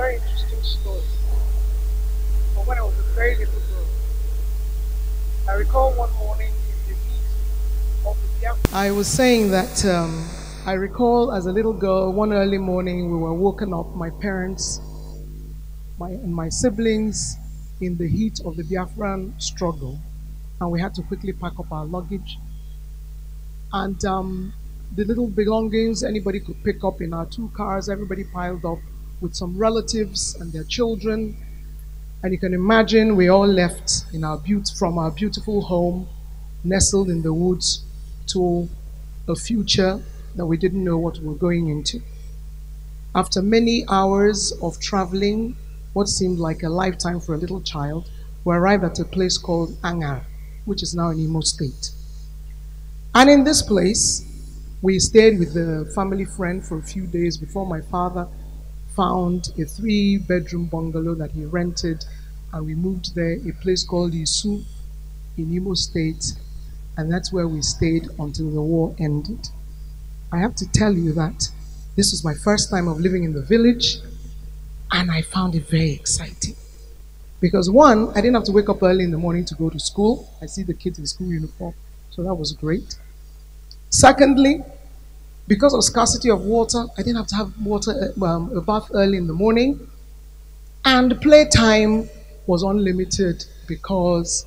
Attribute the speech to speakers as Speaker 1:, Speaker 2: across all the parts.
Speaker 1: very interesting story. But when I was a very little girl, I recall one morning in the heat of the Biafra. I was saying that I recall as a little girl, one early morning, we were woken up, my parents, and my siblings, in the heat of the Biafran struggle. And we had to quickly pack up our luggage. And the little belongings anybody could pick up in our two cars, everybody piled up with some relatives and their children. And you can imagine we all left from our beautiful home, nestled in the woods, to a future that we didn't know what we were going into. After many hours of traveling, what seemed like a lifetime for a little child, we arrived at a place called Angar, which is now in Imo State. And in this place, we stayed with a family friend for a few days before my father found a 3-bedroom bungalow that he rented, and we moved there, a place called Isu in Imo State, and that's where we stayed until the war ended. I have to tell you that this was my first time of living in the village, and I found it very exciting. Because one, I didn't have to wake up early in the morning to go to school. I see the kids in school uniform, so that was great. Secondly, because of scarcity of water, I didn't have to have a bath early in the morning. And playtime was unlimited because,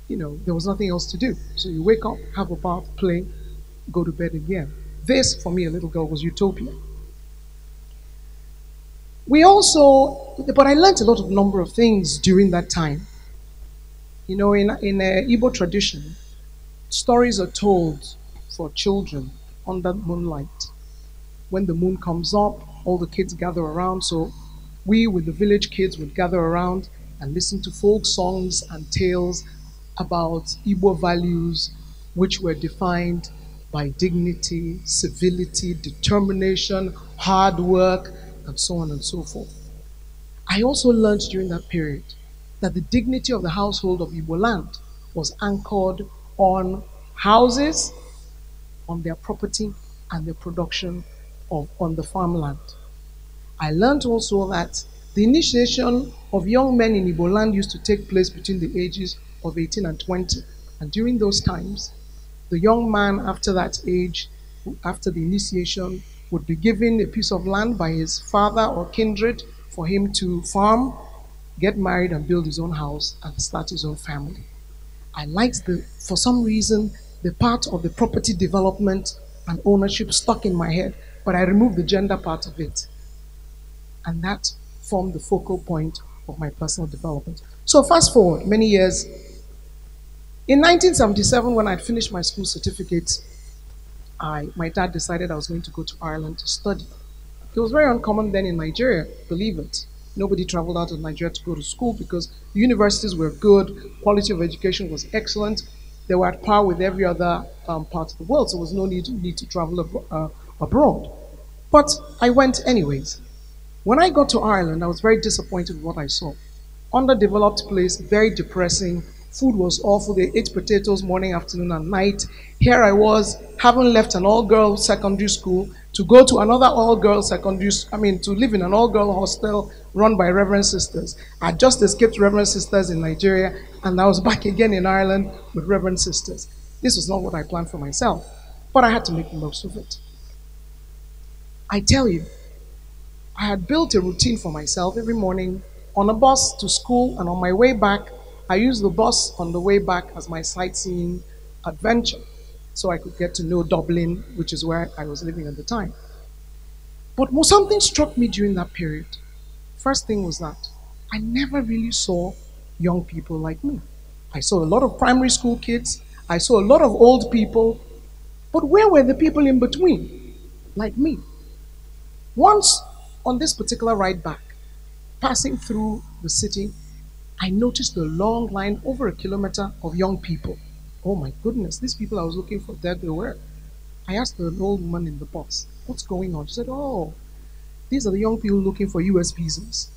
Speaker 1: there was nothing else to do. So you wake up, have a bath, play, go to bed again. This, for me, a little girl, was utopia. But I learned a lot of number of things during that time. In Igbo tradition, stories are told for children under moonlight. When the moon comes up, all the kids gather around. So we, with the village kids, would gather around and listen to folk songs and tales about Igbo values, which were defined by dignity, civility, determination, hard work, and so on and so forth. I also learned during that period that the dignity of the household of Igbo land was anchored on houses, on their property, and their production on the farmland. I learned also that the initiation of young men in Igbo land used to take place between the ages of 18 and 20. And during those times, the young man after that age, after the initiation, would be given a piece of land by his father or kindred for him to farm, get married, and build his own house and start his own family. I liked for some reason, the part of the property development and ownership stuck in my head, but I removed the gender part of it. And that formed the focal point of my personal development. So fast forward many years. In 1977, when I'd finished my school certificate, my dad decided I was going to go to Ireland to study. It was very uncommon then in Nigeria, believe it. Nobody traveled out of Nigeria to go to school because the universities were good, quality of education was excellent. They were at par with every other part of the world, so there was no need to travel abroad. But I went anyways. When I got to Ireland, I was very disappointed with what I saw. Underdeveloped place, very depressing. Food was awful. They ate potatoes morning, afternoon, and night. Here I was, having left an all-girl secondary school to go to another all-girl to live in an all-girl hostel run by Reverend Sisters. I just escaped Reverend Sisters in Nigeria, and I was back again in Ireland with Reverend Sisters. This was not what I planned for myself, but I had to make the most of it. I tell you, I had built a routine for myself every morning on a bus to school, and on my way back, I used the bus on the way back as my sightseeing adventure, so I could get to know Dublin, which is where I was living at the time. But something struck me during that period. First thing was that I never really saw young people like me. I saw a lot of primary school kids, I saw a lot of old people, but where were the people in between, like me? Once, on this particular ride back, passing through the city, I noticed a long line, over a kilometer, of young people. Oh my goodness, these people I was looking for, there they were. I asked an old woman in the bus, what's going on? She said, oh, these are the young people looking for US visas.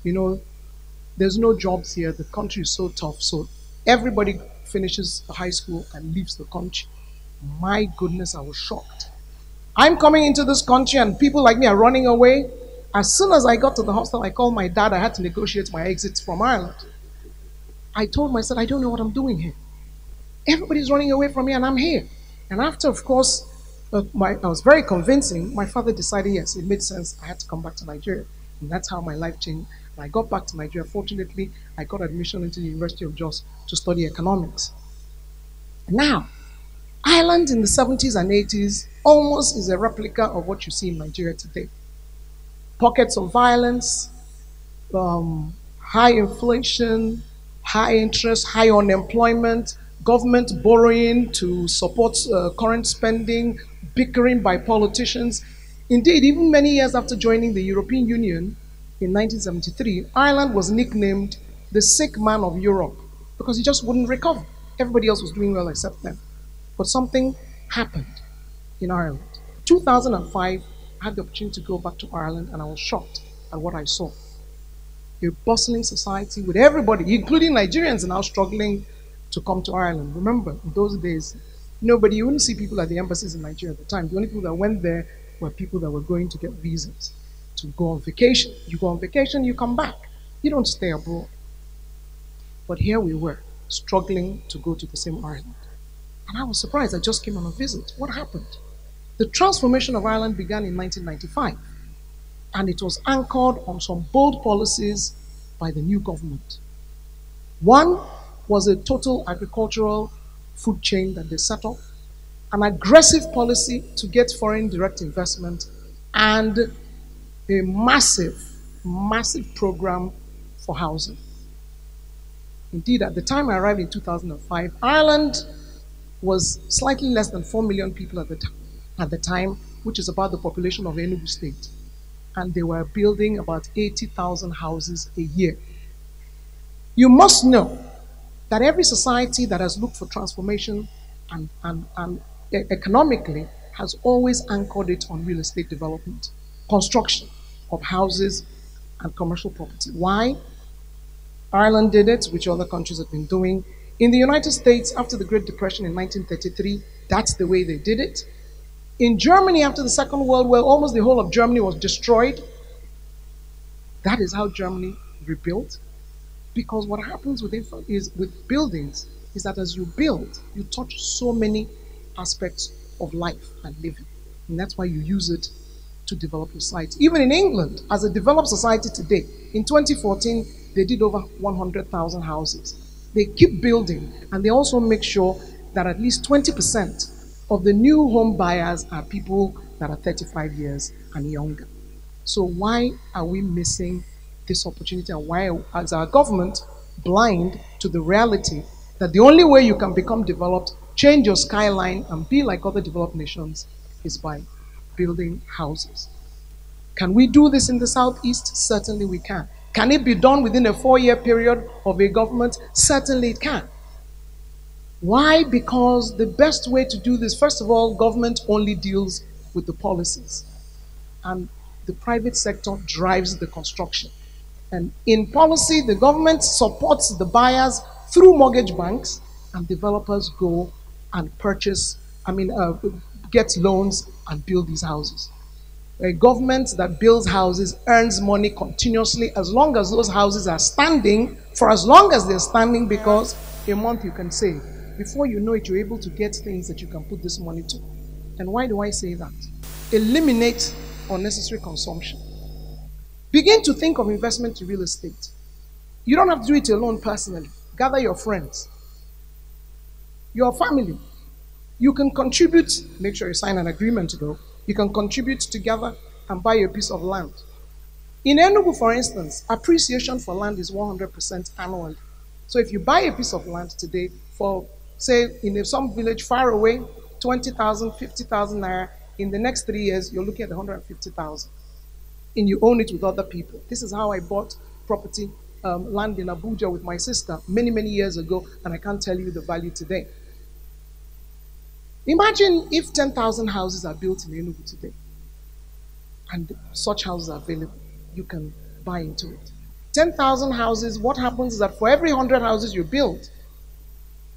Speaker 1: There's no jobs here, the country is so tough, so everybody finishes high school and leaves the country. My goodness, I was shocked. I'm coming into this country and people like me are running away. As soon as I got to the hostel, I called my dad. I had to negotiate my exit from Ireland. I told myself, I don't know what I'm doing here. Everybody's running away from me, and I'm here. And after, of course, I was very convincing. My father decided, yes, it made sense. I had to come back to Nigeria. And that's how my life changed. And I got back to Nigeria. Fortunately, I got admission into the University of Jos to study economics. Now, Ireland in the 70s and 80s almost is a replica of what you see in Nigeria today. Pockets of violence, high inflation, high interest, high unemployment, government borrowing to support current spending, bickering by politicians. Indeed, even many years after joining the European Union in 1973, Ireland was nicknamed the sick man of Europe because he just wouldn't recover. Everybody else was doing well except them. But something happened in Ireland. 2005, I had the opportunity to go back to Ireland, and I was shocked at what I saw. A bustling society with everybody, including Nigerians, now struggling to come to Ireland. Remember, in those days, you wouldn't see people at the embassies in Nigeria at the time. The only people that went there were people that were going to get visas to go on vacation. You go on vacation, you come back. You don't stay abroad. But here we were, struggling to go to the same Ireland. And I was surprised. I just came on a visit. What happened? The transformation of Ireland began in 1995, and it was anchored on some bold policies by the new government. One was a total agricultural food chain that they set up, an aggressive policy to get foreign direct investment, and a massive, massive program for housing. Indeed, at the time I arrived in 2005, Ireland was slightly less than 4 million people at the time, which is about the population of Enugu State. And they were building about 80,000 houses a year. You must know that every society that has looked for transformation and economically has always anchored it on real estate development, construction of houses and commercial property. Why? Ireland did it, which other countries have been doing. In the United States, after the Great Depression in 1933, that's the way they did it. In Germany, after the Second World War, almost the whole of Germany was destroyed. That is how Germany rebuilt. Because what happens with buildings is that as you build, you touch so many aspects of life and living. And that's why you use it to develop your society. Even in England, as a developed society today, in 2014, they did over 100,000 houses. They keep building, and they also make sure that at least 20% of the new home buyers are people that are 35 years and younger. So why are we missing this opportunity, and why is our government blind to the reality that the only way you can become developed, change your skyline, and be like other developed nations is by building houses? Can we do this in the Southeast? Certainly we can. Can it be done within a 4-year period of a government? Certainly it can. Why? Because the best way to do this, first of all, government only deals with the policies, and the private sector drives the construction. And in policy, the government supports the buyers through mortgage banks, and developers go and get loans and build these houses. A government that builds houses earns money continuously as long as those houses are standing, for as long as they're standing, because a month you can save. Before you know it, you're able to get things that you can put this money to. And why do I say that? Eliminate unnecessary consumption. Begin to think of investment in real estate. You don't have to do it alone personally. Gather your friends, your family. You can contribute, make sure you sign an agreement though. You can contribute together and buy a piece of land. In Enugu, for instance, appreciation for land is 100% annually. So if you buy a piece of land today for, say, in some village far away, 20,000, 50,000 naira, in the next 3 years, you're looking at 150,000. And you own it with other people. This is how I bought property, land in Abuja with my sister many, many years ago, and I can't tell you the value today. Imagine if 10,000 houses are built in Enugu today, and such houses are available. You can buy into it. 10,000 houses, what happens is that for every 100 houses you build,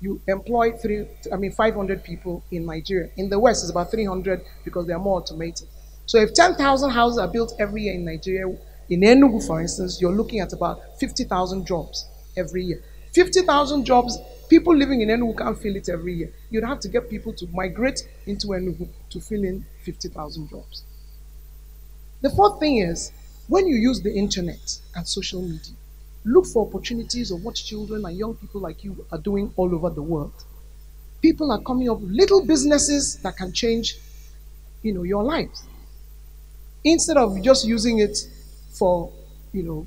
Speaker 1: you employ 500 people in Nigeria. In the West, it's about 300 because they are more automated. So if 10,000 houses are built every year in Nigeria, in Enugu, for instance, you're looking at about 50,000 jobs every year. 50,000 jobs, people living in Enugu can't fill it every year. You'd have to get people to migrate into Enugu to fill in 50,000 jobs. The fourth thing is, when you use the internet and social media, look for opportunities of what children and young people like you are doing all over the world. People are coming up with little businesses that can change, your lives. Instead of just using it for,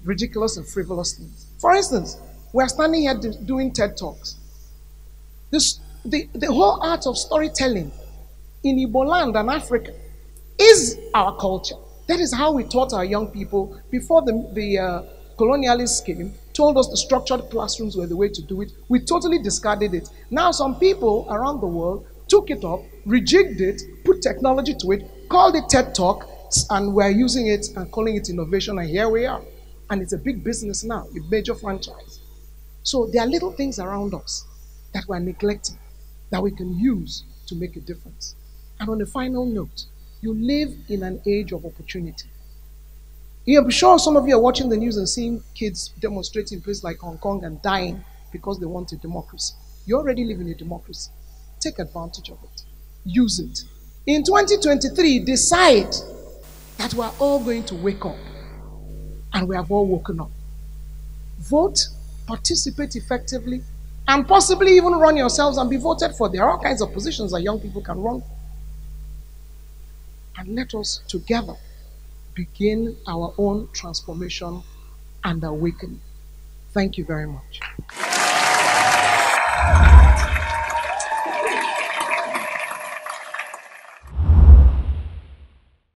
Speaker 1: ridiculous and frivolous things. For instance, we're standing here doing TED Talks. The whole art of storytelling in Igbo land and Africa is our culture. That is how we taught our young people before the colonialists came, told us the structured classrooms were the way to do it. We totally discarded it. Now some people around the world took it up, rejigged it, put technology to it, called it TED Talk, and we're using it and calling it innovation, and here we are. And it's a big business now, a major franchise. So there are little things around us that we're neglecting that we can use to make a difference. And on a final note, you live in an age of opportunity. I'm sure some of you are watching the news and seeing kids demonstrating in places like Hong Kong and dying because they want a democracy. You already live in a democracy. Take advantage of it. Use it. In 2023, decide that we're all going to wake up, and we have all woken up. Vote, participate effectively, and possibly even run yourselves and be voted for. There are all kinds of positions that young people can run for. And let us together begin our own transformation and awakening. Thank you very much.